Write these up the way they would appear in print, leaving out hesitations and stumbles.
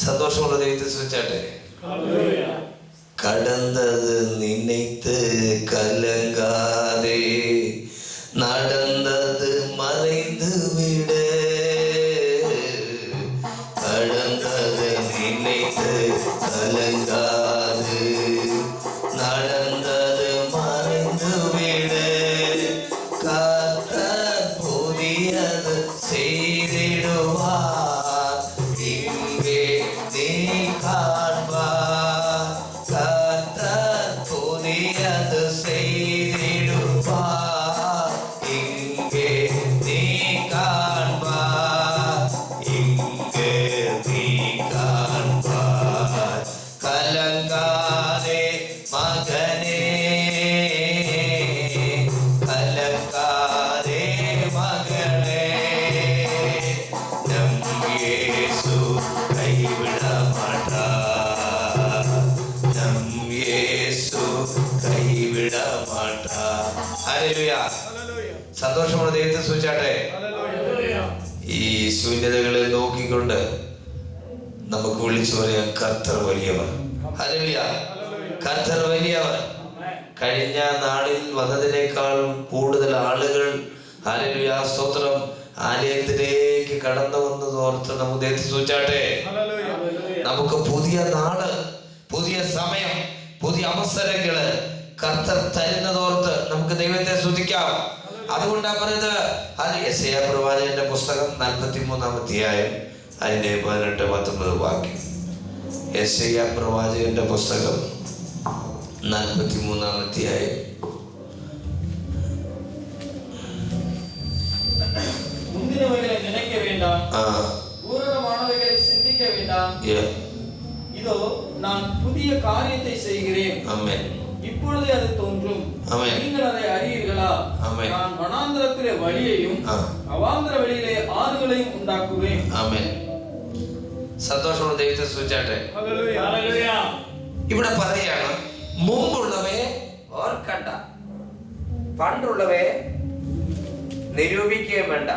சந்தோஷமுள்ள தெய்வத்தை சொல்லிச்சாட்டே. கடந்தது நினைத்து கலங்காதே, நடந்தது மறைந்து விட. கடந்தது நினைத்து கலங்காது, நடந்தது மறைந்து விட. கர்த்தர் புதியது செய்திடுவார், இங்கே நீ காண்பார். கர்த்தர் புதியது செய்திடுவார், இங்கே நீ காண்பார். இங்கே நீ காண்பார். கலங்காதே மகனே, கலங்காதே மகளே, நம் இயேசு கைவிட மாட்டார், நம் இயேசு கைவிட மாட்டார். ഹല്ലേലൂയ. സന്തോഷമുള്ള ദൈവത്തെ സൂചിച്ചാട്ടെ. ഈ ശൂന്യതകളെ നോക്കിക്കൊണ്ട് നമുക്ക് വിളിച്ചു പറയാം, കർത്തർ വലിയവർ. ഹല്ലേലൂയ. കർത്തർ വലിയവർ. കഴിഞ്ഞ നാളിൽ വന്നതിനേക്കാളും കൂടുതൽ ആളുകൾ ഹല്ലേലൂയ സ്തോത്രം ആലയത്തിലേക്ക് കടന്നു വന്നത് ഓർത്ത് നമുക്ക് ദൈവത്തെ സൂചിച്ചാട്ടെ. നമുക്ക് പുതിയ നാള്, പുതിയ സമയം, പുതിയ അവസരങ്ങള് കർത്തർ തരുന്നതോർത്ത് നമുക്ക് ദൈവത്തെ സ്തുതിക്കാം. അതുകൊണ്ടാണ് പറയുന്നത്, യെശയ്യാ പ്രവാചകന്റെ പുസ്തകം 43-ാം അധ്യായം അതിന്റെ 18-19 വാക്യം. യെശയ്യാ പ്രവാചകന്റെ പുസ്തകം 43-ാം അധ്യായം. முந்தினவைகளை நினைக்க வேண்டாம், பூரணமானவைகளை சிந்திக்க வேண்டாம். இதோ நான் புதிய காரியத்தை செய்கிறேன், ஆமென். இப்பொழுதே அது தோன்றும், ஆமென். நீங்கள் அதை அறியீர்களா? ஆமென். நான் வனாந்திரத்திலே வழியையும் அவாந்திர வெளியிலே ஆறுகளையும் ഉണ്ടാക്കുவேன். ആമേൻ. സന്തോഷമുള്ള ദൈവത്തെ സ്തുതിച്ചാട്ടെ. ഹല്ലേലൂയ. ഇവിടെ പറയാണ്, മുമ്പുള്ളവയെ ഓർക്കണ്ട, പണ്ടുള്ളവയെ നിരൂപിക്കുകയും വേണ്ട.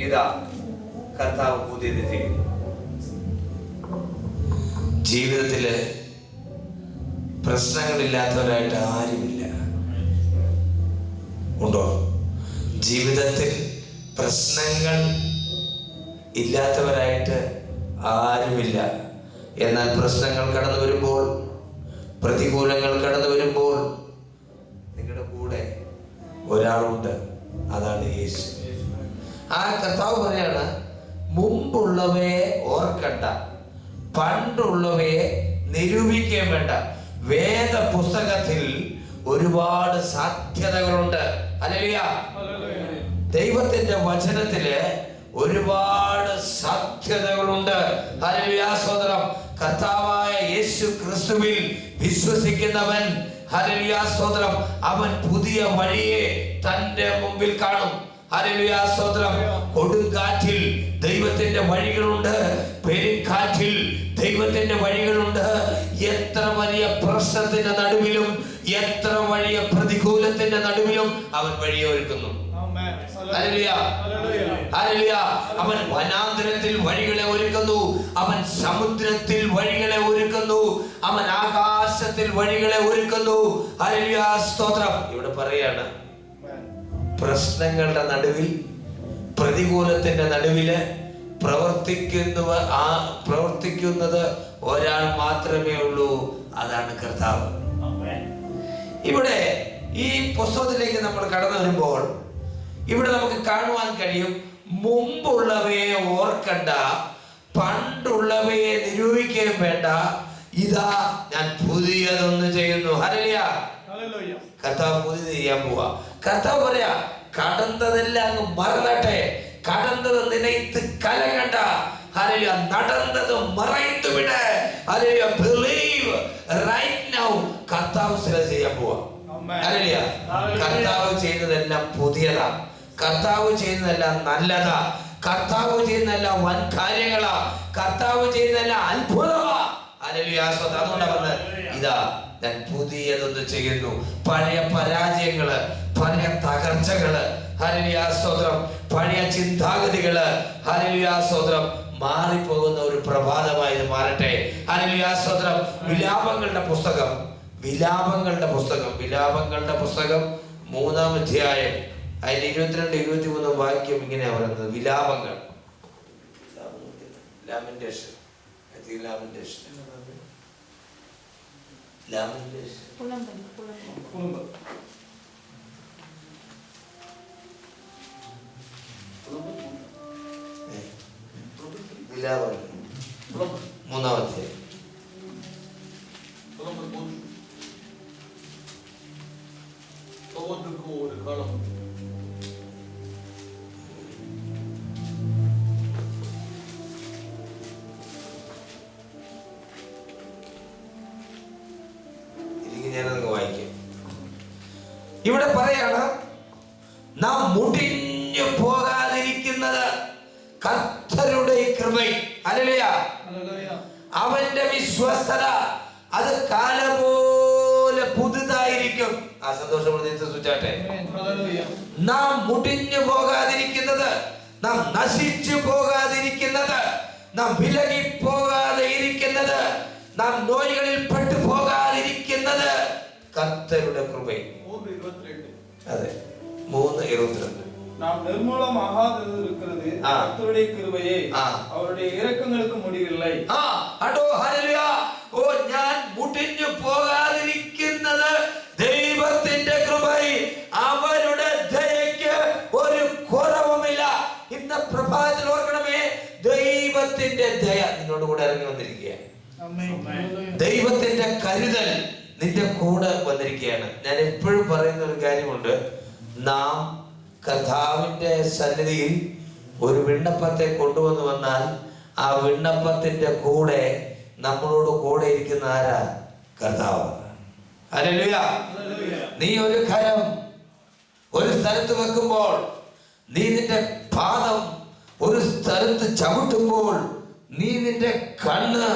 ഇതാ കർത്താവ് പുതിയത് ചെയ്യുന്നു. ജീവിതത്തില് പ്രശ്നങ്ങളില്ലാത്തവരായിട്ട് ആരുമില്ല. ഉണ്ടോ? ജീവിതത്തിൽ പ്രശ്നങ്ങൾ ഇല്ലാത്തവരായിട്ട് ആരുമില്ല. എന്നാൽ പ്രശ്നങ്ങൾ കടന്നു വരുമ്പോൾ, പ്രതികൂലങ്ങൾ കടന്നു വരുമ്പോൾ നിങ്ങളുടെ കൂടെ ഒരാളുണ്ട്, അതാണ് യേശു. ആ കർത്താവ് പറയാണ്, മുമ്പുള്ളവയെ ഓർക്കണ്ട, പണ്ടുള്ളവയെ നിരൂപിക്കുകയും വേണ്ട. വേദ പുസ്തകത്തിൽ ഒരുപാട് സാധ്യതകളുണ്ട്. ഹല്ലേലൂയ. ദൈവത്തിന്റെ വചനത്തില് ഒരുപാട് സാധ്യതകളുണ്ട്. ഹല്ലേലൂയ സ്തോത്രം. കർത്താവായ യേശു ക്രിസ്തുവിൽ വിശ്വസിക്കുന്നവൻ, ഹല്ലേലൂയ സ്തോത്രം, അവൻ പുതിയ വഴിയെ തന്റെ മുമ്പിൽ കാണും. ഹല്ലേലൂയ സ്തോത്രം. കൊടുങ്കാറ്റിൽ ദൈവത്തിന്റെ വഴികളുണ്ട്, പെരുങ്കാറ്റിൽ ദൈവത്തിന്റെ വഴികളുണ്ട്. എത്ര വലിയ പ്രശ്നത്തിന്റെ നടുവിലും, എത്ര വലിയ പ്രതികൂലത്തിന്റെ നടുവിലും അവൻ വഴിയെ ഒരുക്കുന്നു. ഹല്ലേലൂയ. ഹല്ലേലൂയ. അവൻ വനാന്തരത്തിൽ വഴികളെ ഒരുക്കുന്നു, അവൻ സമുദ്രത്തിൽ വഴികളെ ഒരുക്കുന്നു, അവൻ ആകാശത്തിൽ വഴികളെ ഒരുക്കുന്നു. ഹല്ലേലൂയ സ്തോത്രം. ഇവിടെ പറയാണ്, പ്രശ്നങ്ങളുടെ നടുവിൽ, പ്രതികൂലത്തിന്റെ നടുവില് പ്രവർത്തിക്കുന്നത് ഒരാൾ മാത്രമേ ഉള്ളൂ, അതാണ് കർത്താവ്. ഇവിടെ ഈ പുസ്തകത്തിലേക്ക് നമ്മൾ കടന്നു വരുമ്പോൾ ഇവിടെ നമുക്ക് കാണുവാൻ കഴിയും, മുമ്പുള്ളവയെ ഓർക്കണ്ട, പണ്ടുള്ളവയെ നിരൂപിക്കുകയും വേണ്ട, ഇതാ ഞാൻ പുതിയതൊന്ന് ചെയ്യുന്നു. ഹല്ലേലൂയ. കർത്താവ് പുതിയത് ചെയ്യാൻ പോവാ. കർത്താവ് പറയാ, കടന്നതെല്ലാം അങ്ങ് മറന്നട്ടെ, കടന്നത് നിനത്ത് കലങ്ങണ്ട. ഹല്ലേലൂയ. നടന്നത് മറന്നു വിട്. ഹല്ലേലൂയ. Believe right now. കർത്താവ് ചെയ്യാൻ പോവാ. ഹല്ലേലൂയ. കർത്താവ് ചെയ്യുന്നതെല്ലാം പുതിയതാ, കർത്താവ് ചെയ്യുന്നതെല്ലാം നല്ലതാ, കർത്താവ് ചെയ്യുന്നതെല്ലാം വൻ കാര്യങ്ങളാ, കർത്താവ് ചെയ്യുന്നതെല്ലാം അത്ഭുതമാ. ഹല്ലേലൂയ. അതുകൊണ്ടാ പറഞ്ഞത്, ഇതാ ഞാൻ പുതിയതൊന്ന് ചെയ്യുന്നു. പഴയ പരാജയങ്ങള്, പഴയ തകർച്ചകള്, ഹല്ലേലൂയ സ്തോത്രം, പഴയ ചിന്താഗതികള്, ഹല്ലേലൂയ സ്തോത്രം മാറിപ്പോകുന്ന ഒരു പ്രഭാതമായി ഇത് മാറട്ടെ. ഹല്ലേലൂയ, സ്തോത്രം. വിലാപങ്ങളുടെ പുസ്തകം 3-ാം അധ്യായം അതിന്റെ 22-23 വാക്യം ഇങ്ങനെയാ പറയുന്നത്. വിലാപങ്ങൾ, വിലാപങ്ങൾ 3-ാം അധ്യായം. ഞാനത് വായിക്കാം. ഇവിടെ പറയാണ്, നാം മുടിഞ്ഞു പോകാതിരിക്കുന്നത് കർത്തരുടെ കൃപയിൽ. ഹല്ലേലൂയ. അവന്റെ വിശ്വസ്തത അത് കാലം പോലെ പുതുതായിരിക്കും. ആ സന്തോഷം സൂചാട്ടെ. നാം മുടിഞ്ഞു പോകാതിരിക്കുന്നത്, നാം നശിച്ചു പോകാതിരിക്കുന്നത്, നാം വിലകി പോകാതെ ഇരിക്കുന്നത്, നാം നോയികളിൽ പെട്ടു പോകാതിരിക്കുന്നത് കർത്തരുടെ കൃപയിൽ. അതെ, 3:22. நாம் நிர்மூலமாகாதிருக்கிறது கர்த்தருடைய கிருபையே, அவருடைய இரக்கங்களுக்கு முடிவில்லை. ഓ, ഞാൻ മുടിഞ്ഞു പോകാതിരിക്കുന്നത് ദൈവത്തിന്റെ കൃപയിൽ, അവരുടെ ദയയ്ക്ക് ഒരു കുറവുമില്ല. ഇന്ന് പ്രഭാതത്തിൽ ഓർക്കണമേ, ദൈവത്തിന്റെ ദയ നിന്നോട് കൂടെ ഇറങ്ങി വന്നിരിക്കുകയാണ്. ദൈവത്തിന്റെ കരുതൽ നിന്റെ കൂടെ വന്നിരിക്കുകയാണ്. ഞാൻ എപ്പോഴും പറയുന്ന ഒരു കാര്യമുണ്ട്, നാം കർത്താവിന്റെ സന്നിധിയിൽ ഒരു വിണ്ണപ്പത്തെ കൊണ്ടുവന്നു വന്നാൽ ആ വിണ്ണപ്പത്തിന്റെ കൂടെ നമ്മളോട് കൂടെ ഇരിക്കുന്ന ആരാ? കർത്താവ്. ഹല്ലേലൂയ. നീ ഒരു കരം ഒരു സ്ഥലത്ത് വെക്കുമ്പോൾ, നീ നിന്റെ പാദം ഒരു സ്ഥലത്ത് ചവിട്ടുമ്പോൾ, നീ നിന്റെ കണ്ണ്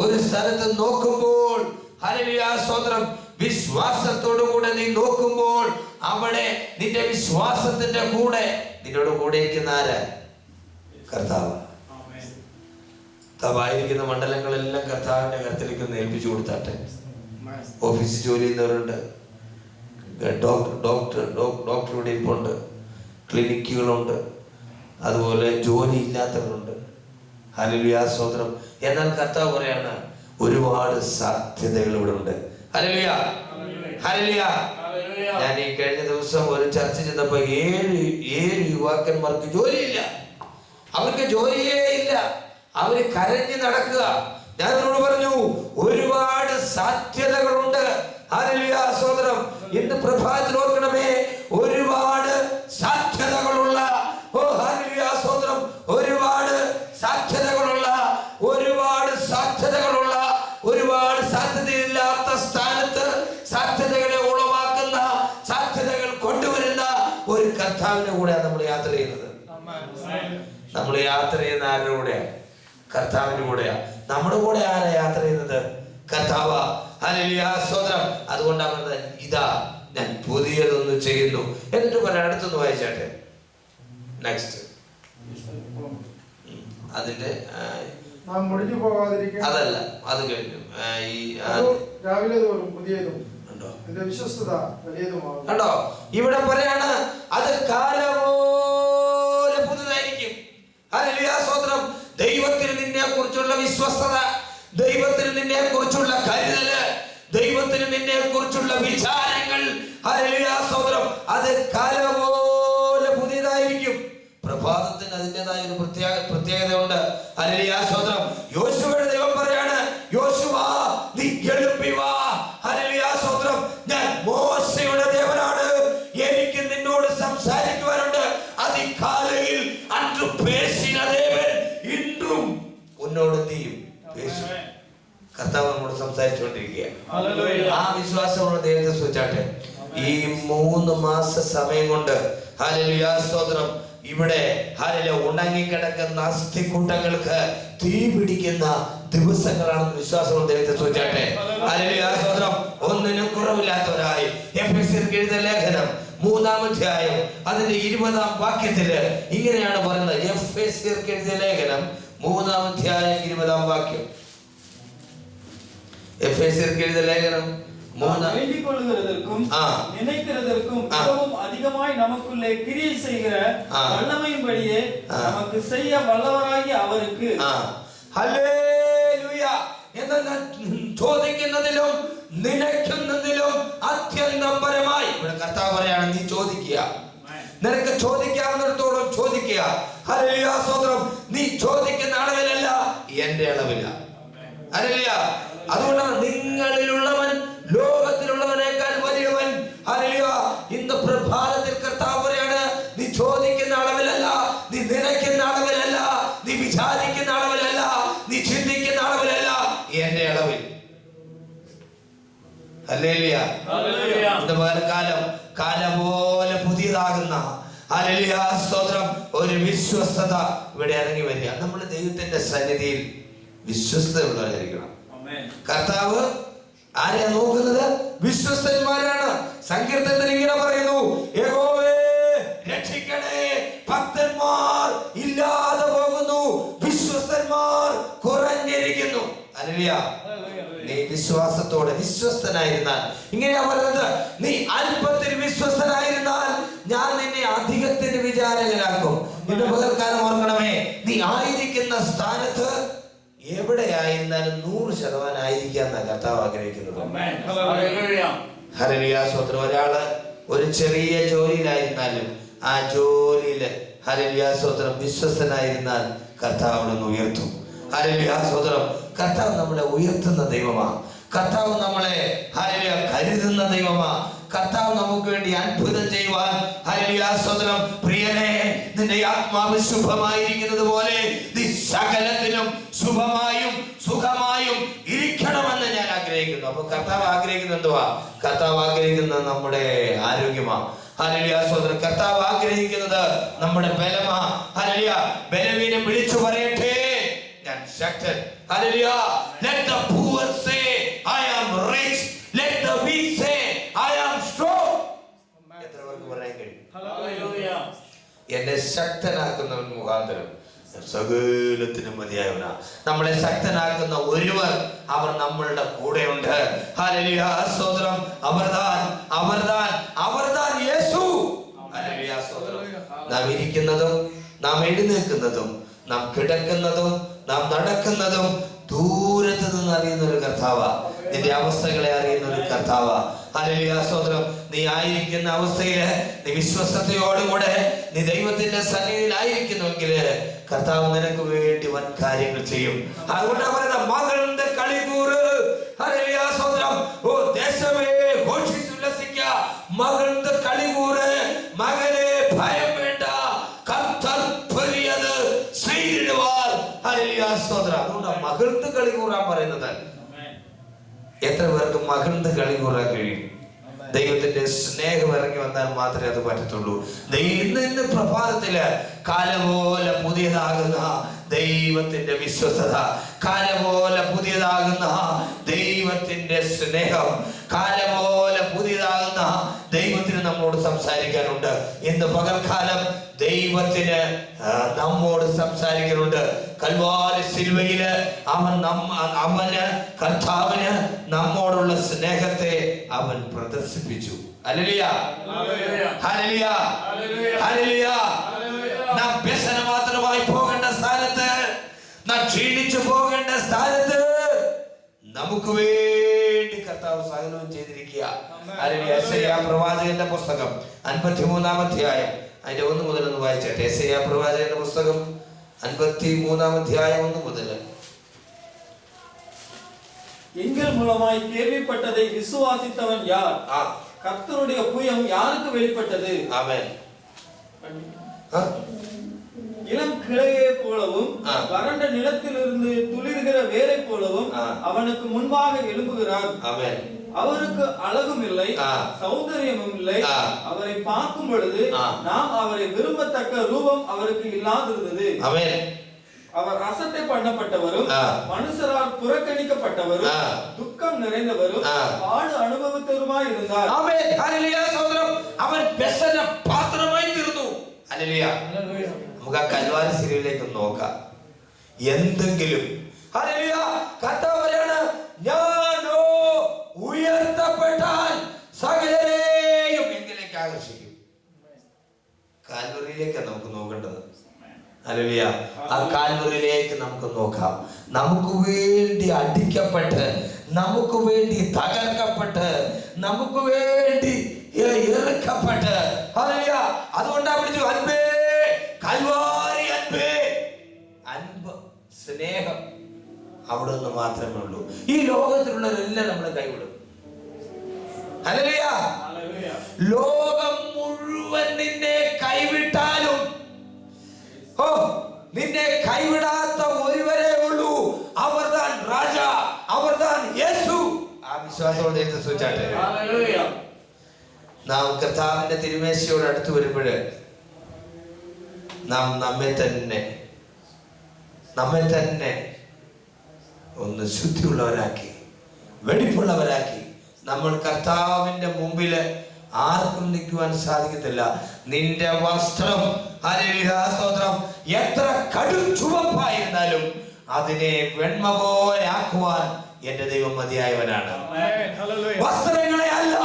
ഒരു സ്ഥലത്ത് നോക്കുമ്പോൾ, ഹല്ലേലൂയ, സ്തോത്രം, വിശ്വാസത്തോടു കൂടെ നീ നോക്കുമ്പോൾ അവിടെ നിന്റെ വിശ്വാസത്തിന്റെ കൂടെ നിന്നോട് കൂടെ ഇരിക്കുന്ന ആരാ? കർത്താവ്. കർത്താവായിരിക്കുന്ന മണ്ഡലങ്ങളെല്ലാം കർത്താവിന്റെ കരുത്തിലേക്ക് ഒന്ന് ഏൽപ്പിച്ചു കൊടുത്താട്ടെ. ഓഫീസിൽ ജോലി ചെയ്യുന്നവരുണ്ട്, ഡോക്ടറുടെ ഇരിപ്പുണ്ട്, ക്ലിനിക്കുകളുണ്ട്, അതുപോലെ ജോലി ഇല്ലാത്തവരുണ്ട്. ഹല്ലേലൂയ, സ്തോത്രം. എന്നാൽ കർത്താവ് പറയാണ്, ഒരുപാട് സാധ്യതകൾ ഇവിടെ ഉണ്ട്. Hallelujah, hallelujah. ഞാൻ ഈ കഴിഞ്ഞ ദിവസം ഒരു ചർച്ച ചെയ്തപ്പോ 7 യുവാക്കന്മാർക്ക് ജോലിയില്ല. അവർക്ക് ജോലിയേ ഇല്ല, അവര് കരഞ്ഞു നടക്കുക. ഞാൻ അവരോട് പറഞ്ഞു, ഒരുപാട് സാധ്യതകളുണ്ട്. ഹല്ലേലൂയ, സ്തോത്രം. ഇന്ന് പ്രഭാതത്തിൽ ഓർക്കണമേ, ഒരുപാട് സാധ്യതകളുള്ള, ഓ ഹല്ലേലൂയ, സ്തോത്രം, ഒരുപാട് സാധ്യതകളുള്ള, ഒരുപാട് സാധ്യതയില്ലാത്ത സ്ഥാനത്ത് സാധ്യതകളെ ഉളവാക്കുന്ന, സാധ്യതകൾ കൊണ്ടുവരുന്ന ഒരു കർത്താവിന്റെ കൂടെയാണ് നമ്മൾ യാത്ര ചെയ്യുന്നത്. നമ്മൾ യാത്ര ചെയ്യുന്ന ആരുടെ കൂടെയാ? കർത്താവിന്റെ കൂടെയാ. നമ്മുടെ കൂടെ ആരാ യാത്ര ചെയ്യുന്നത്? കർത്താവ്. ഹല്ലേലൂയ, സ്തോത്രം. അതുകൊണ്ടാണ് പറഞ്ഞത്, ഇതാ ഞാൻ പുതിയതൊന്ന് ചെയ്യുന്നു. എന്നിട്ട് പറയാം, അടുത്തൊന്ന് വായിച്ചാട്ടെ. നെക്സ്റ്റ്. അതിന്റെ അതല്ല, അത് കഴിഞ്ഞു. രാവിലെ തോറും പുതിയതും എന്റെ വിശ്വസ്തത വലിയതുമാകും. കണ്ടോ, ഇവിടെ പറയാണ്, അത് കാലപോലെ പുതുതായിരിക്കും. ഹല്ലേലൂയ, സ്തോത്രം. ദൈവത്തിന് നിന്നെ കുറിച്ചുള്ള വിശ്വസ്തത, ദൈവത്തിന് നിന്നെ കുറിച്ചുള്ള കരുതല്, ദൈവത്തിന് നിന്നെ കുറിച്ചുള്ള വിചാരങ്ങൾ, ഹല്ലേലൂയ, സ്തോത്രം, അത് കാലപോലെ പുതിയതായിരിക്കും. പ്രഭാതത്തിന് അതിൻ്റെതായ ഒരു പ്രത്യേകതയുണ്ട്. ഹല്ലേലൂയ, സ്തോത്രം. യോശുവയുടെ ദൈവം പറയാണ്, യോശുവ നീ എഴുമ്പി വാ. ഹല്ലേലൂയ, സ്തോത്രം. ഞാൻ മോശയുടെ ദേവനാണ്, എനിക്ക് നിന്നോട് സംസാരിക്കുവാനുണ്ട്. അതികാലയിൽ അன்று பேசின தேவன் ഇന്നും ഉന്നോട് നീയും പേശും. കർത്താവ് നമ്മോട് സംസാരിച്ചുകൊണ്ടിരിക്കുകയാണ്. ആ വിശ്വാസമുള്ള ദൈവത്തെ സൂചിച്ചാട്ടെ. ഈ 3 മാസ സമയം കൊണ്ട്, ഹല്ലേലൂയ, സ്തോത്രം, ഇവിടെ ഹല്ലേലൂയ ഉണങ്ങിക്കിടക്കുന്ന അസ്ഥികൂട്ടങ്ങൾക്ക് തീ പിടിക്കുന്ന ദിവസങ്ങളാണെന്ന് വിശ്വാസമുള്ള ദൈവത്തെ സൂചിച്ചാട്ടെ. ഹല്ലേലൂയ, സ്തോത്രം. ഒന്നിനും കുറവില്ലാത്തവരായി എഫെസ്യർക്ക് എഴുതിയ ലേഖനം 3-ാം അധ്യായം അതിന്റെ 20-ാം വാക്യത്തില് ഇങ്ങനെയാണ് പറയുന്നത്. എഫെസ്യർക്ക് എഴുതിയ ലേഖനം 3-ാം അധ്യായം 20-ാം വാക്യം. എഫേസ്യർക്ക് എഴുതിയ ലേഖനം 3 வேண்டிக்கொள்கிறதற்கும் நினைக்கிறதற்கும் மிகவும் அதிகமாய் நமக்குள்ளே கிரியை செய்கிற வல்லமையின்படியே நமக்கு செய்ய വല്ലവരായ അവർക്ക് ഹല്ലേലൂയ. എന്നാൽ ചോദിക്കുന്നതിലും നിനയ്ക്കുന്നതിലും അത്യന്തം പരമായി. ഇവിടെ കർത്താവ് പറയാണ്, നീ ചോദിക്കുക, നിനക്ക് ചോദിക്കാവുന്നിടത്തോളം ചോദിക്കുക. ഹല്ലേലൂയ, സ്തോത്രം. നീ ചോദിക്കുന്ന അളവിലല്ല, എന്റെ അളവില. ഹല്ലേലൂയ. അതുകൊണ്ടാണ് നിങ്ങളിലുള്ളവൻ ലോകത്തിലുള്ളവനേക്കാൾ വലിയവൻ. ഹല്ലേലൂയ. ഇന്ന് പ്രഭാതത്തിൽ കർത്താവ് പറയാണ്, നീ ചോദിക്കുന്ന അളവിലല്ല, നീ നിനയ്ക്കുന്ന അളവിലല്ല, നീ വിചാരിക്കുന്ന അളവിലല്ല, നീ ചിന്തിക്കുന്ന അളവിലല്ല, എന്റെ അളവിൽ. ഹല്ലേലൂയ. ഇന്ന് കാലം പോലെ പുതിയതാകുന്ന ഹല്ലേലൂയ, സ്തോത്രം, ഒരു വിശ്വസ്തത ഇവിടെ ഇറങ്ങി വരിക. നമ്മൾ ദൈവത്തിന്റെ സന്നിധിയിൽ വിശ്വസ്തയുള്ളവരായിരിക്കണം. കർത്താവ് ആരെയാ നോക്കുന്നത്? വിശ്വസ്തന്മാരാണ്. സങ്കീർത്തനത്തിൽ ഇങ്ങനെ പറയുന്നു, യഹോവേ രക്ഷിക്കണേ, ഭക്തന്മാർ ഇല്ലാതെ പോകുന്നു, വിശ്വസ്തന്മാർ കുറഞ്ഞിരിക്കുന്നു. ഹല്ലേലൂയ. നീ വിശ്വാസത്തോടെ വിശ്വസ്തനായിരുന്നാൽ, ഇങ്ങനെയാ പറയുന്നത്, നീ അല്പത്തിൽ വിശ്വസ്തനായിരുന്നാൽ ഞാൻ നിന്നെ അധികത്തിന് വിചാരകനാക്കും. ഇന്ന് പകൽക്കാലം ഓർക്കണമേ, നീ ആയിരിക്കുന്ന സ്ഥാനത്ത് എവിടെയായിരുന്നാലും 100% ആയിരിക്കാൻ കർത്താവ് ആഗ്രഹിക്കുന്നത്. ഹല്ലേലൂയ, സ്തോത്രം. ഒരാള് ഒരു ചെറിയ ജോലിയിലായിരുന്നാലും ആ ജോലിയിൽ ഹല്ലേലൂയ, സ്തോത്രം, വിശ്വസ്തനായിരുന്നാൽ കർത്താവ് അവിടെ നിന്ന് ഉയർത്തും. ഹല്ലേലൂയ, സ്തോത്രം. കർത്താവ് നമ്മളെ ഉയർത്തുന്ന ദൈവമാണ്. കർത്താവ് നമ്മളെ ഹല്ലേലൂയ കരുതുന്ന ദൈവമാണ്. കർത്താവ് നമുക്ക് വേണ്ടി അത്ഭുതം ചെയ്യുവാൻ ഹല്ലേലൂയ, സ്തോത്രം. പ്രിയനെ, നിന്റെ ആത്മാവ് ശുഭമായിരിക്കുന്നത് പോലെ നീ സകലത്തിലും ശുഭമായും സുഖമായും ഇരിക്കണമെന്ന് ഞാൻ ആഗ്രഹിക്കുന്നു. അപ്പൊ കർത്താവ് ആഗ്രഹിക്കുന്നത് എന്തുവാ? കർത്താവ് ആഗ്രഹിക്കുന്നത് നമ്മുടെ ആരോഗ്യമാണ്. ഹല്ലേലൂയ, സ്തോത്രം. കർത്താവ് ആഗ്രഹിക്കുന്നത് നമ്മുടെ ബലമാ. ഹല്ലേലൂയ. ബലവീനം വിളിച്ചു പറയട്ടെ, ഞാൻ ശക്തൻ. Hallelujah. Let the poor say I am rich. Let the weak say I am strong. എത്ര പേർക്ക് പറയാൻ കഴിയും? ഹല്ലേലൂയ. എന്നെ ശക്തനാക്കുന്നവൻ മുഖാന്തരം സകലത്തിനും മതിയായവനാ. നമ്മളെ ശക്തനാക്കുന്ന ഒരുവർ, അവർ നമ്മളുടെ കൂടെയുണ്ട്. ഹല്ലേലൂയ, സ്തോത്രം. അവർതാൻ യേശു. ഹല്ലേലൂയ, സ്തോത്രം. നാം ഇരിക്കുന്നതും നാം എഴുന്നേൽക്കുന്നതും നാം കിടക്കുന്നതും നാം നടക്കുന്നതും ദൂരത്ത് നിന്ന് അറിയുന്ന ഒരു കർത്താവാ. നിന്റെ അവസ്ഥകളെ അറിയുന്ന ഒരു കർത്താവാ. ഹല്ലേലൂയ, സ്തോത്രം. നീ ആയിരിക്കുന്ന അവസ്ഥയില് നീ വിശ്വസ്തയോടുകൂടെ നീ ദൈവത്തിന്റെ സന്നിധിയിൽ ആയിരിക്കുന്നുവെങ്കിൽ കർത്താവ് നിനക്ക് വേണ്ടി വൻ കാര്യങ്ങൾ ചെയ്യും. അതുകൊണ്ടാണ് പറയുന്നത്, മകളുടെ കളികൂറ്. ഹല്ലേലൂയ, സ്തോത്രം. ഓ ദേശമേ ഘോഷിച്ചുല്ലസിക്ക, മകളുടെ കളികൂറ്. മകനെ ഭയം വേണ്ട, കർത്താവ് പുതിയത് ചെയ്തിടുവാൻ. ഹല്ലേലൂയ, സ്തോത്രം. അതുകൊണ്ടാണ് മകളുടെ കളികൂറാൻ പറയുന്നത്. എത്ര പേർക്ക് മകളുടെ കളികൂറാൻ കഴിയും? ദൈവത്തിന്റെ സ്നേഹം ഇറങ്ങി വന്നാൽ മാത്രമേ അത് പറ്റത്തുള്ളൂ. ഇന്ന് പ്രഭാതത്തില് കാലം പോലെ പുതിയതാകുന്ന ദൈവത്തിന്റെ വിശ്വസ്തത, കാലം പോലെ പുതിയതാകുന്ന ദൈവത്തിന്റെ സ്നേഹം, കാലം പോലെ പുതിയതാകുന്ന ദൈവത്തിന് നമ്മോട് സംസാരിക്കാനുണ്ട്. ഇന്ന് പകൽക്കാലം ദൈവത്തിന് നമ്മോട് സംസാരിക്കാനുണ്ട്. കൽവാരി സിൽവയില് അവന് കർത്താവിന് നമ്മോടുള്ള സ്നേഹത്തെ അവൻ പ്രദർശിപ്പിച്ചു. Hallelujah, hallelujah, hallelujah. നാം വ്യസനമാത്രമായി പോകേണ്ട സ്ഥാനത്ത്, നാം ക്ഷീണിച്ചു പോകേണ്ട സ്ഥാനത്ത് നമുക്ക് വേണ്ടി കർത്താവ് സകലവും ചെയ്തിരിക്കുക. ഹല്ലേലൂയ. യെശയ്യാ പ്രവാചകന്റെ പുസ്തകം 53-ാം അധ്യായം അതിന്റെ 1 മുതൽ ഒന്ന് വായിച്ചട്ടെ. യെശയ്യാ പ്രവാചകന്റെ പുസ്തകം 53-ാം അധ്യായം 1 മുതൽ. எங்கள் மூலமாய் கேள்விப்பட்டதை விசுவாசித்தவன் யார்? கர்த்தருடைய புயம் யாருக்கு வெளிப்பட்டது? ஆமென். இளம் கிளையை போலவும் வறண்ட நிலத்திலிருந்து துளிர்கிற வேரை போலவும் அவனுக்கு முன்பாக எழும்புகிறார். ஆமென். அவருக்கு அழகும் இல்லை, சௌந்தரியமும் இல்லை. அவரை பார்க்கும் பொழுது நாம் அவரை விரும்பத்தக்க ரூபம் அவருக்கு இல்லாதிருந்தது. ஆமென். அவர் அசட்டை பண்ணப்பட்டவரும் மனுஷரால் புறக்கணிக்கப்பட்டவரும் துக்கம் நிறைந்தவரும் பாடு அனுபவித்தவருமாய் இருந்தார். ஆமென். ஹல்லேலூயா. സഹോദരം, അവൻ വ്യസന പാത്രമായി തീർന്നു. ഹല്ലേലൂയ. നമുക്ക് ആ കൽവാരി സിലുവിലേക്ക് നോക്കാം. എന്തെങ്കിലും. ഹല്ലേലൂയ. കർത്താവ് പറയാണ്, ഞാനോ ഉയർത്തപ്പെട്ടാൽ സകലരെയും എങ്കിലേക്ക് ആകർഷിക്കും. കാൽവറിയിലേക്കാണ് നമുക്ക് നോക്കേണ്ടത്. ഹല്ലേലൂയ. ആ കാൽവറിയിലേക്ക് നമുക്ക് നോക്കാം. നമുക്ക് വേണ്ടി അടിക്കപ്പെട്ട്, നമുക്ക് വേണ്ടി തകർക്കപ്പെട്ട്, നമുക്ക് വേണ്ടി ഇറക്കപ്പെട്ട്, ഹല്ലേലൂയ. അതുകൊണ്ടാണ് വിളിച്ചു അൻപേ, കൽവാരി അൻപേ. അൻപ്, സ്നേഹം അവിടെ നിന്ന് മാത്രമേ ഉള്ളൂ. ഈ ലോകത്തിലുള്ളവരെല്ലാം നമ്മളെ കൈവിടും. ഹല്ലേലൂയ. ലോകം മുഴുവൻ നിന്നെ കൈവിട്ടാലും നിന്നെ കൈവിടാത്ത ഒരുവരേ ഉള്ളൂ. അവർതാൻ രാജ, അവർതാൻ യേശു. ആ വിശ്വാസത്തോടെ സൂചിച്ചാട്ടെ. നാം കർത്താവിന്റെ തിരുമേശയോട് അടുത്ത് വരുമ്പോഴ് നാം നമ്മെ തന്നെ ഒന്ന് ശുദ്ധിയുള്ളവരാക്കി, വെടിപ്പുള്ളവരാക്കി. നമ്മൾ കർത്താവിന്റെ മുമ്പില് ആർക്കും നിൽക്കുവാൻ സാധിക്കത്തില്ല. നിന്റെ വസ്ത്രം, ഹല്ലേലൂയ, സ്തോത്രം, എത്ര കടും ചുവപ്പായിരുന്നാലും അതിനെ വെണ്മ പോലെ ആക്കുവാൻ എന്റെ ദൈവം മതിയായവനാണ്. വസ്ത്രങ്ങളെ അല്ല,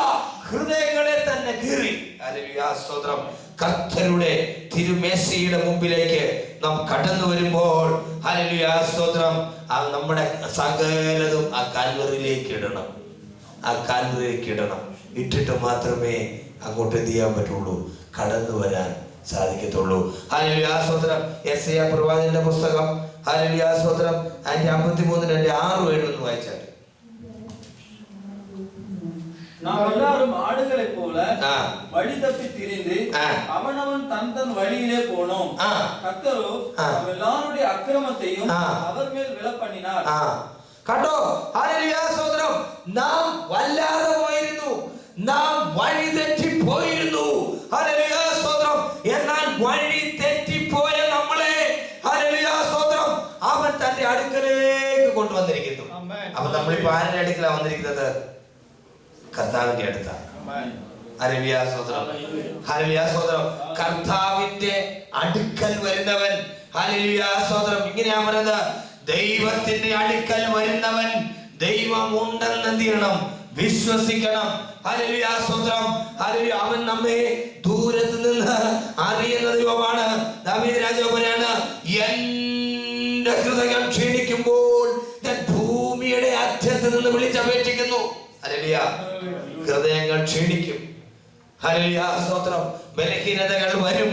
ഹൃദയങ്ങളെ തന്നെ കീറി. ഹല്ലേലൂയ, സ്തോത്രം. കർത്തരുടെ തിരുമേശയുടെ മുമ്പിലേക്ക് നാം കടന്നു വരുമ്പോൾ, ഹല്ലേലൂയ, സ്തോത്രം, നമ്മുടെ സകലതും ആ കാൽവറിയിലേക്ക് ഇടണം. ആ കാൽവറിയിലേക്ക് ഇടണം. ഇട്ടിട്ട് മാത്രമേ അങ്ങോട്ട് എന്ത് ചെയ്യാൻ പറ്റുള്ളൂ, കടന്നു വരാൻ സാധിക്കത്തുള്ളൂ. ഹല്ലേലൂയ, സ്തോത്രം. യെശയ്യാ പ്രവാചകന്റെ പുസ്തകം, ഹല്ലേലൂയ, സ്തോത്രം, അതിന്റെ 53:6-7 ഒന്ന് വായിച്ചാൽ. நாம் எல்லாரும் ஆடுகளை போல வழி தப்பி திரிந்து அவனவன் தன் வழியிலே போனோம். கர்த்தரோ எல்லாருடைய அக்கிரமத்தையும் அவர் மேல் விழப்பண்ணினார். കണ്ടോ? ഹല്ലേലൂയ, സ്തോത്രം. നാം വല്ലാതെ പോയിരുന്നു, നാം വഴി തെറ്റിപ്പോയിരുന്നു. ഹല്ലേലൂയ, സ്തോത്രം. എന്നാൽ വഴി തെറ്റിപ്പോയ നമ്മളെ, ഹല്ലേലൂയ, സ്തോത്രം, അവൻ തന്റെ അടുക്കലേക്ക് കൊണ്ടുവന്നിരിക്കുന്നു. അപ്പൊ നമ്മളിപ്പോ ആരുടെ അടുക്കലാണ് വന്നിരിക്കുന്നത്? കർത്താവിന്റെ അടുത്താണ്. ഹല്ലേലൂയ, സ്തോത്രം. ഹല്ലേലൂയ, സ്തോത്രം. കർത്താവിന്റെ അടുക്കൽ വരുന്നവൻ, ഹല്ലേലൂയ, സ്തോത്രം, ഇങ്ങനെയാ പറയുന്നത്, ദൈവത്തിന്റെ അടുക്കൽ വരുന്നവൻ ദൈവം ഉണ്ടെന്ന് എന്ത് ചെയ്യണം? വിശ്വസിക്കണം. ഹല്ലേലൂയ, സ്തോത്രം. ഹല്ലേലൂയ. അവൻ നമ്മെ ദൂരത്ത് നിന്ന് അറിയുന്ന ദൈവമാണ്. ദാവീദ് രാജാവ് പറയാണ്, എന്റെ ഹൃദയം ക്ഷീണിക്കുമ്പോൾ ഞാൻ ഭൂമിയുടെ അറ്റത്ത് നിന്ന് വിളിച്ചപേക്ഷിക്കുന്നു. ഹല്ലേലൂയ. ഹൃദയങ്ങൾ ക്ഷീണിക്കും. ഹല്ലേലൂയ, സ്തോത്രം. ബലഹീനതകൾ വരും.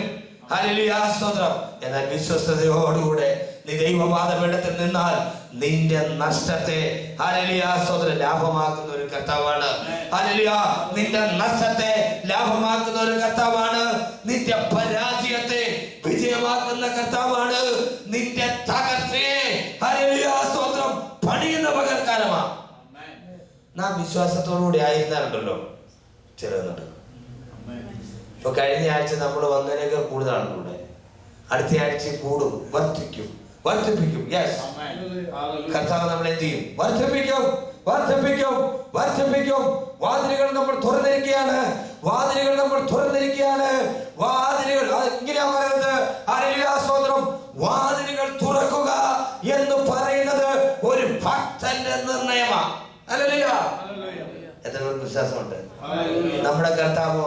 ഹല്ലേലൂയ, സ്തോത്രം. എന്നാൽ വിശ്വസ്തയോടുകൂടെ നീ ദൈവപാദപീഠത്തിൽ നിന്നാൽ നിന്റെ നഷ്ടത്തെ, ഹല്ലേലൂയ, സ്തോത്രം, ലാഭമാക്കുന്ന ഒരു കർത്താവാണ്. ഹല്ലേലൂയ. നിന്റെ നഷ്ടത്തെ ലാഭമാക്കുന്ന ഒരു കർത്താവാണ്. നിന്റെ പരാജയത്തെ വിജയമാക്കുന്ന കർത്താവാണ്. നിന്റെ തകർച്ചയെ, ഹല്ലേലൂയ, സ്തോത്രം, പണിയുന്ന പകൽക്കാലമാണ്. നാം വിശ്വാസത്തോടുകൂടി ആയിരുന്നാലുണ്ടല്ലോ ചിലത് നടക്കും. ഇപ്പൊ കഴിഞ്ഞ ആഴ്ച നമ്മൾ വന്നതിനേക്കാൾ കൂടുതലാണ് കൂടെ. അടുത്ത ആഴ്ച കൂടും, വർദ്ധിപ്പിക്കും. യെസ്, കർത്താവ് നമ്മൾ എന്ത് ചെയ്യും? വർദ്ധിപ്പിക്കും. വാതിലുകൾ നമ്മൾ തുറന്നിരിക്കുകയാണ്. വാതിലുകൾ ഇങ്ങനെയാ പറയുന്നത്. ഹല്ലേലൂയ, സ്തോത്രം. വാതിലുകൾ തുറക്കുക എന്ന് പറയുന്നത് ഒരു ഭക്തന്റെ നിർണയമാണ്. ഹല്ലേലൂയ. എത്ര പേർക്ക് വിശ്വാസമുണ്ട്? നമ്മുടെ കർത്താവ്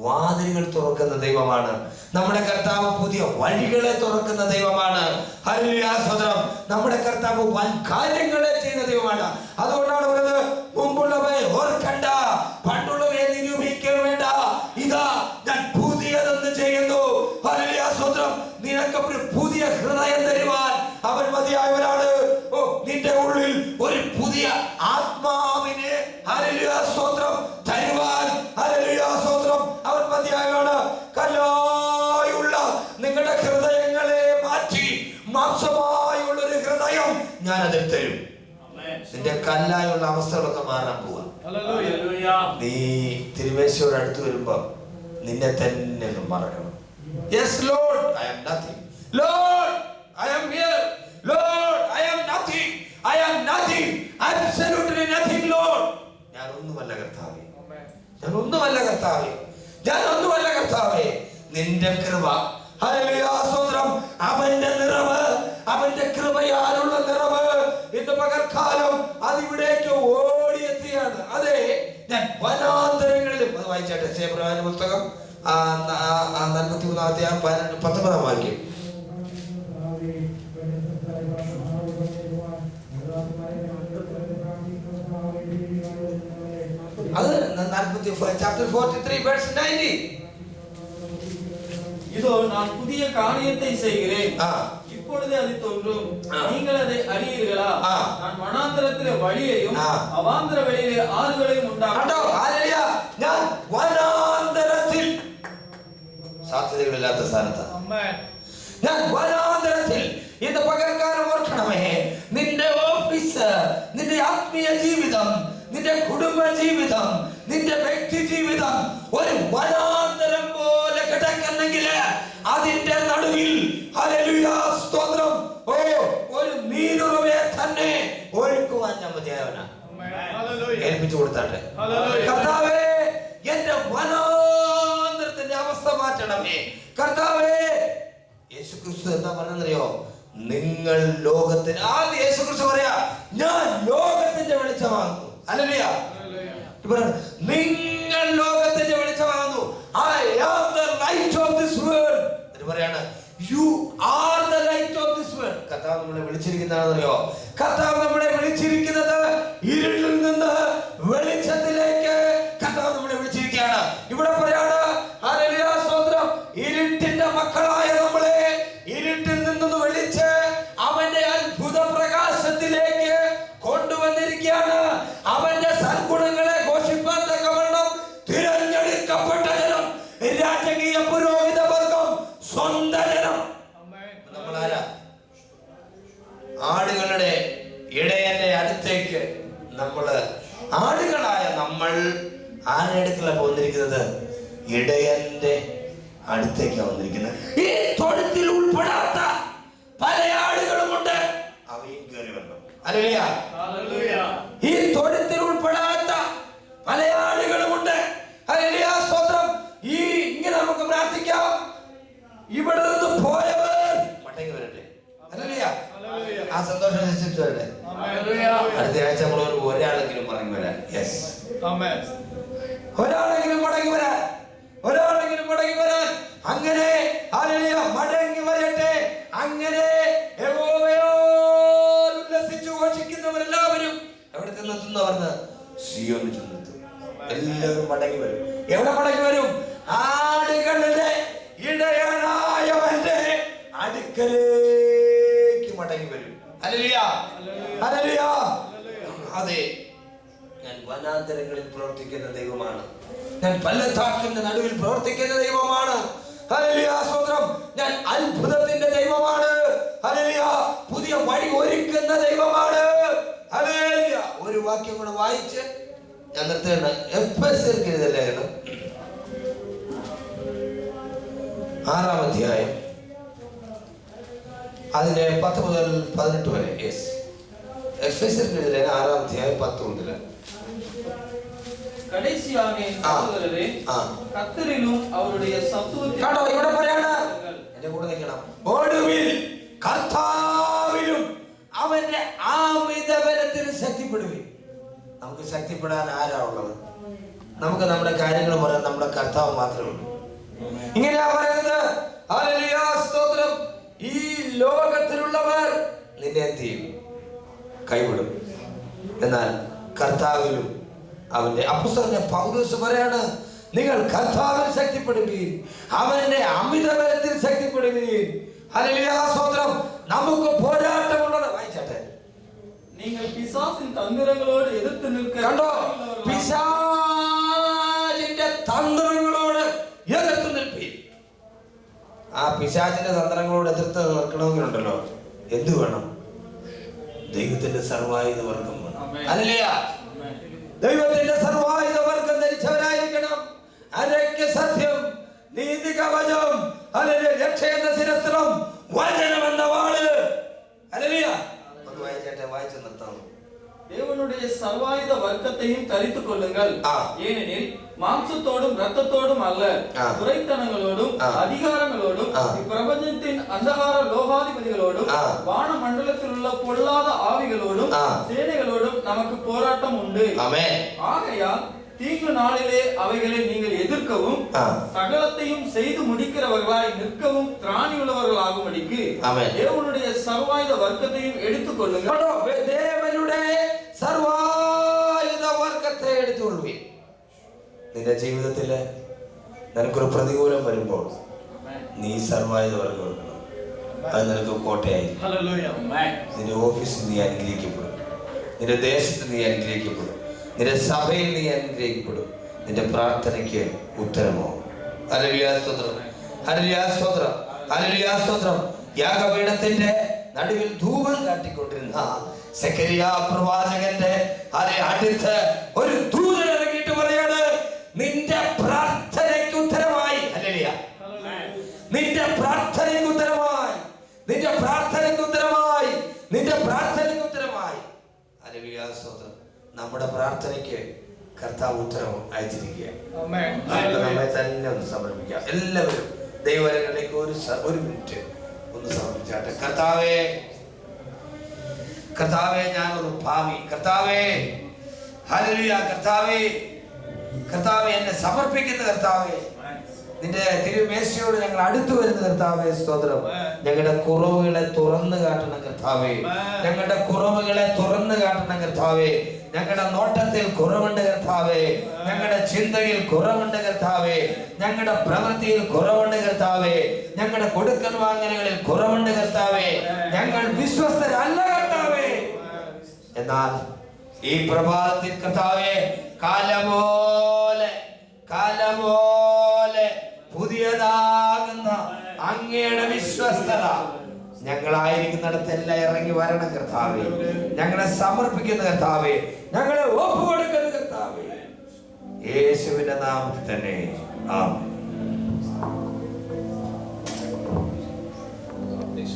വാതിലുകൾ തുറക്കുന്ന ദൈവമാണ്. നമ്മുടെ കർത്താവ് പുതിയ വഴികളെ തുറക്കുന്ന ദൈവമാണ്. ഹല്ലേലൂയ, സ്തോത്രം. നമ്മുടെ കർത്താവ് വൻ കാര്യങ്ങളെ ചെയ്യുന്ന ദൈവമാണ്. അതുകൊണ്ടാണ് പറയുന്നത്, മുമ്പുള്ളവയെ ഓർക്കണ്ട, പണ്ടുള്ളവയെ നിരൂപിക്കാൻ വേണ്ട, ഇതാ ഞാൻ പുതിയതെന്ന് ചെയ്യുന്നു. ഹല്ലേലൂയ, സ്തോത്രം. നിനക്ക് ഒരു പുതിയ ഹൃദയം തരുവാൻ അവൻ മതിയായവനാണ്. നിന്റെ ഉള്ളിൽ ഒരു പുതിയ ആത്മാവിനെ, ഹല്ലേലൂയ, സ്തോത്രം, തരുവാൻ, ഹല്ലേലൂയ, സ്തോത്രം, അവൻ മതിയായവനാണ്. കല്ലായുള്ള നിങ്ങളുടെ ഹൃദയങ്ങളെ മാറ്റി മാംസമായുള്ള ഒരു ഹൃദയം ഞാൻ അതിൽ തരും. നിന്റെ കല്ലായുള്ള അവസ്ഥകളൊക്കെ മാറാൻ പോവാ. നീ തിരുമേശയോട് അടുത്ത് വരുമ്പോ നിന്നെ തന്നെ മറക്കണം. Yes Lord, I am nothing. Lord, I am here. Lord, I am nothing. I am nothing. Absolutely nothing, Lord. ഞാൻ ഒന്നുമല്ല കർത്താവേ. നിന്റെ കൃപ, ഹല്ലേലൂയ, സ്തോത്രം, അവന്റെ നിറവ്, അവന്റെ കൃപയാലുള്ള നിറവ് ഇന്ന് പകൽക്കാലം അതിവിടേക്ക് ഓടിയെത്തിയാണ്. അതെ, ഞാൻ വനാന്തരങ്ങളിലും അത് വായിച്ചാട്ടെ. ശേബ്രാന്റെ പുസ്തകം 43-19 വാക്യം. അത് chapter 43 verse 90. இதோ நான் புதிய காரியத்தை செய்கிறேன், இப்பொழுதே அது தோன்றும், நீங்கள் அதை அறியீர்களா? நான் வனாந்தரத்திலே வழியையும் அவாந்தர வெளியிலே ஆறுகளையும் ഉണ്ടാക്കും. ഞാൻ വനാന്തരത്തിൽ സാധ്യതകളില്ലാത്ത സ്ഥാനത്ത്, ഞാൻ വനാന്തരത്തിൽ. ഇന്ന് പകൽക്കാലം ഓർക്കണമേ, നിന്റെ ഓഫീസ്, നിന്റെ ആത്മീയ ജീവിതം, നിന്റെ കുടുംബ ജീവിതം, നിന്റെ വ്യക്തി ജീവിതം ഒരു വനാന്തരം പോലെ കിടക്കുന്നെങ്കിൽ അതിന്റെ നടുവിൽ ഹല്ലേലൂയ സ്തോത്രം ഒരു നീരുറവയെ തന്നെ ഒഴുക്കുവാൻ ഞാൻ മതിയായവനാ. ഏൽപ്പിച്ചു കൊടുത്താട്ടെ. കർത്താവേ, എന്റെ വനാന്തരത്തിന്റെ അവസ്ഥ മാറ്റണമേ. കർത്താവേ, യേശുക്രിസ്തു എന്താ പറഞ്ഞറിയോ? നിങ്ങൾ ലോകത്തിന്, ആദ്യം യേശുക്രിസ്തു പറയാ, ഞാൻ ലോകത്തിന്റെ വെളിച്ചമാകുന്നു. ഹല്ലേലൂയ. നിങ്ങൾ ലോകത്തിന്റെ വെളിച്ചമാകുന്നു. I am the light of this world. എന്ന് പറയാണ്, you are the light of this world. കർത്താവ് നമ്മളെ വിളിച്ചിരിക്കുന്നതാണെന്നറിയോ? കർത്താവ് നമ്മളെ വിളിച്ചിരിക്കുന്നത് ഇരുളിൽ നിന്ന് വെളിച്ചത്തിലേക്ക് കർത്താവ് നമ്മളെ വിളിച്ചിരിക്കുകയാണ്. ഇവിടെ പറയാണ്, ഹല്ലേലൂയ സ്തോത്രം, ഇരുട്ടിന്റെ മക്കളായ നമ്മളെ ഇരുട്ടിൽ നിന്ന് വിളിച്ച് അവന്റെ അത്ഭുത പ്രകാശത്തിലേക്ക് കൊണ്ടുവന്നിരിക്കുകയാണ്. അവന്റെ സൽഗുണങ്ങളെ ഘോഷിപ്പാൻ തക്കവണ്ണം തിരഞ്ഞെടുക്കപ്പെട്ട ജനം, രാജകീയ പുരോഹിത വർഗം, സ്വന്തം ജനം. നമ്മളാരാ? ആടുകളുടെ ഇടയന്റെ അടുത്തേക്ക് നമ്മള്, ആടുകളായ നമ്മൾ ആരുടെ അടുക്കലാണ് വന്നിരിക്കുന്നത്? ഇടയന്റെ അടുത്തേക്കാണ് വന്നിരിക്കുന്നത്. ഈ തൊഴുത്തിൽ ഉൾപ്പെടാത്ത പല ആടുകളുമുണ്ട്, അവയും കയറി വരണം. ഹല്ലേലൂയ. ഈ തൊഴുത്തിൽ ഉൾപ്പെടാത്ത പല ആടുകളുമുണ്ട്. ഹല്ലേലൂയ സ്തോത്രം. ഈ ഇങ്ങനെ നമുക്ക് പ്രാർത്ഥിക്കാം, ഇവിടെ നിന്ന് പോയവർ മടങ്ങി വരട്ടെ. ഹല്ലേലൂയ. ആ സന്തോഷം രസിച്ചു വരട്ടെ. അടുത്ത ആഴ്ച നമ്മൾ ഒരാളെങ്കിലും മടങ്ങി വരാൻ. യെസ്, ഒരാളെങ്കിലും മടങ്ങി വരാൻ, ഒരാളെങ്കിലും മടങ്ങി വരാൻ. അങ്ങനെ ഹല്ലേലൂയ മടങ്ങി വരട്ടെ. അങ്ങനെ യഹോവയോട് ഉല്ലസിച്ചു ഘോഷിക്കുന്നവരെല്ലാവരും എവിടെ ചെന്നെത്തുന്നവർന്ന് സിയോനിൽ ചെന്നെത്തും. എല്ലാവരും മടങ്ങി വരും. എവിടെ മടങ്ങി വരും? ആടുകളുടെ ഇടയനായവന്റെ അടുക്കലേക്ക് മടങ്ങി വരും. Hallelujah, hallelujah. അതെ, ഞാൻ വനാന്തരങ്ങളിൽ പ്രവർത്തിക്കുന്ന ദൈവമാണ്. ഞാൻ പള്ളത്താക്കിന്റെ നടുവിൽ പ്രവർത്തിക്കുന്ന ദൈവമാണ്. ഹല്ലേലൂയ സ്തോത്രം. ഞാൻ അത്ഭുതത്തിന്റെ ദൈവമാണ്. ഹല്ലേലൂയ. പുതിയ വഴി ഒരുക്കുന്ന ദൈവമാണ്. ഹല്ലേലൂയ. ഒരു വാക്യം കൂടെ വായിച്ച് ഞാൻ നിർത്തുകയാണ്. എഫെസ്യർക്ക് എഴുതിയ ലേഖനം 6-ാം അധ്യായം അതിന്റെ 10 മുതൽ 18 വരെ. യെസ്, എഫെസ്യർക്ക് എഴുതിയ ലേഖനം 6-ാം അധ്യായം 10 മുതൽ. கடைசியாக சகோதரரே, கர்த்தரிலும் அவருடைய சத்துவத்திலும், കണ്ടോ ഇവിടെ പറയാണ്, എന്റെ കൂടെ നിൽക്കണം, ഒടുവിൽ കർത്താവിലും അവന്റെ ആമിതബലത്തിൽ ശക്തിപ്പെടുവിൻ. നമുക്ക് ശക്തിപ്പെടാൻ ആരാ ഉള്ളത്? നമുക്ക് നമ്മുടെ കാര്യങ്ങൾ പറയാൻ നമ്മുടെ കർത്താവ് മാത്രമേ ഉള്ളൂ. ഇങ്ങനെയാ പറയുന്നത്. ഹല്ലേലൂയ സ്തോത്രം. ഈ ലോകത്തിലുള്ളവർ നിന്നെ എന്ത് ചെയ്യും? കൈവിടും. എന്നാൽ കർത്താവിലും അവന്റെ അപ്പോസ്തലനായ പൗലോസ് പറയാണ്, നിങ്ങൾ കർത്താവിൽ ശക്തിപ്പെടുവീൻ, അവന്റെ അമിതബലത്തിൽ ശക്തിപ്പെടുവീൻ. ഹല്ലേലൂയ സ്തോത്രം. നമുക്ക് പോരാട്ടമുള്ളത് വായിച്ചാട്ടെ. നിങ്ങൾ പിശാചിന്റെ തന്ത്രങ്ങളോട് എതിർത്ത് നിൽക്കുക. കണ്ടോ, പിശാചിന്റെ തന്ത്രങ്ങളോട് എതിർത്ത് നിൽപ്പീൻ. ആ പിശാചിന്റെ തന്ത്രങ്ങളോട് എതിർത്ത് നിൽക്കണമെങ്കിലുണ്ടല്ലോ എന്ത് വേണം? ദൈവത്തിന്റെ സർവായുധ വർഗം വേണം. ഹല്ലേലൂയ. ദൈവത്തിന്റെ സർവായുധ വർഗം ധരിച്ചവരായിരിക്കണം. അരയ്ക്ക് സത്യം, നീതി കവചം, ഹല്ലേലൂയ, രക്ഷയെന്ന ശിരസ്ത്രം, വചനമെന്ന വാള്. ഹല്ലേലൂയ. ഒന്ന് വായിച്ചേട്ടെ, വായിച്ചു നിർത്താം. தேவனுடைய சர்வாயுத வர்க்கத்தையும் தரித்துக் கொள்ளுங்கள். ஏனெனில் மாம்சத்தோடும் இரத்தத்தோடும் அல்ல, துரைத்தனங்களோடும் அதிகாரங்களோடும் இப்பிரபஞ்சத்தின் அந்தகார லோகாதிபதிகளோடும் வான மண்டலத்தில் உள்ள பொல்லாத ஆவிகளோடும் சேனைகளோடும் நமக்கு போராட்டம் உண்டு. ஆகையால் தீங்கு நாளிலே அவைகளை நீங்கள் எதிர்க்கவும் சகலத்தையும் செய்து முடிக்கிறவர்களாய் நிற்கவும் திராணி உள்ளவர்களாகும்படிக்கு தேவனுடைய சர்வாயுத வர்க்கத்தையும் எடுத்துக் கொள்ளுங்கள். தேவனுடைய സർവായുധ വർഗത്തെ എടുത്തുകൊള്ളുവേ. നിന്റെ ജീവിതത്തില് നിനക്കൊരു പ്രതികൂലം വരുമ്പോൾ നീ സർവായുധ വർഗം എടുക്കണം. അത് നിനക്ക് കോട്ടയായി. നിന്റെ ഓഫീസിൽ നീ അനുഗ്രഹിക്കപ്പെടും, നിന്റെ ദേശത്ത് നീ അനുഗ്രഹിക്കപ്പെടും, നിന്റെ സഭയിൽ നീ അനുഗ്രഹിക്കപ്പെടും. നിന്റെ പ്രാർത്ഥനയ്ക്ക് ഉത്തരമാവും. ഹല്ലേലൂയ സ്തോത്രം, ഹല്ലേലൂയ സ്തോത്രം, ഹല്ലേലൂയ സ്തോത്രം. യാഗപീഠത്തിന്റെ നടുവിൽ ധൂപം കാട്ടിക്കൊണ്ടിരുന്ന സെഖരിയാ പ്രവാചകന്റെ അടുത്ത് ഒരു ദൂതൻ ഇറങ്ങിയിട്ട് പറയാണ്, നിന്റെ പ്രാർത്ഥനയ്ക്ക് ഉത്തരമായി. ഹല്ലേലൂയ. നിന്റെ പ്രാർത്ഥനയ്ക്ക് ഉത്തരമായി, നിന്റെ പ്രാർത്ഥനയ്ക്ക് ഉത്തരമായി, നിന്റെ പ്രാർത്ഥനയ്ക്ക് ഉത്തരമായി. ഹല്ലേലൂയ സ്തോത്രം. നമ്മുടെ പ്രാർത്ഥനയ്ക്ക് കർത്താവ് ഉത്തരവ് അയച്ചിരിക്കുക. നമ്മെ തന്നെ ഒന്ന് സമർപ്പിക്കാം. എല്ലാവരും ദൈവങ്ങളിലേക്ക് ഒരു മിനിറ്റ് ഒന്ന് സമർപ്പിച്ചാട്ടെ. കർത്താവേ, കർത്താവേ, ഞാനൊരു ഭാവി. കർത്താവേ, ഹല്ലേലൂയ. കർത്താവേ, കർത്താവേ, എന്നെ സമർപ്പിക്കുന്ന കർത്താവേ, നിന്റെ തിരുമേശയോട് ഞങ്ങൾ അടുത്തു വരുന്ന കർത്താവേ, സ്തോത്രം. ഞങ്ങളുടെ കുറവുകളെ തുറന്നു കാട്ടണം കർത്താവേ, ഞങ്ങളുടെ കുറവുകളെ തുറന്നു കാട്ടണം കർത്താവേ. ഞങ്ങളുടെ നോട്ടത്തിൽ കുറവുണ്ട് കർത്താവേ, ഞങ്ങളുടെ ചിന്തയിൽ കുറവുണ്ട് കർത്താവേ, ഞങ്ങളുടെ പ്രവൃത്തിയിൽ കുറവുണ്ട് കർത്താവേ, ഞങ്ങളുടെ കൊടുക്കൽ വാങ്ങലുകളിൽ കുറവുണ്ട് കർത്താവേ. ഞങ്ങൾ വിശ്വസ്തരല്ല കർത്താവേ. എന്നാൽ ഈ പ്രഭാതത്തിൽ കർത്താവേ, കാലപോലെ പുതിയതാകുന്ന അങ്ങയുടെ വിശ്വസ്തത ഞങ്ങളായിരിക്കുന്നിടത്തെല്ലാം ഇറങ്ങി വരണം കർത്താവേ. ഞങ്ങളെ സമർപ്പിക്കുന്ന കർത്താവേ, ഞങ്ങളെ ഒപ്പുകൊടുക്കുന്ന കർത്താവേ, യേശുവിന്റെ നാമത്തിൽ തന്നെ ആമേൻ.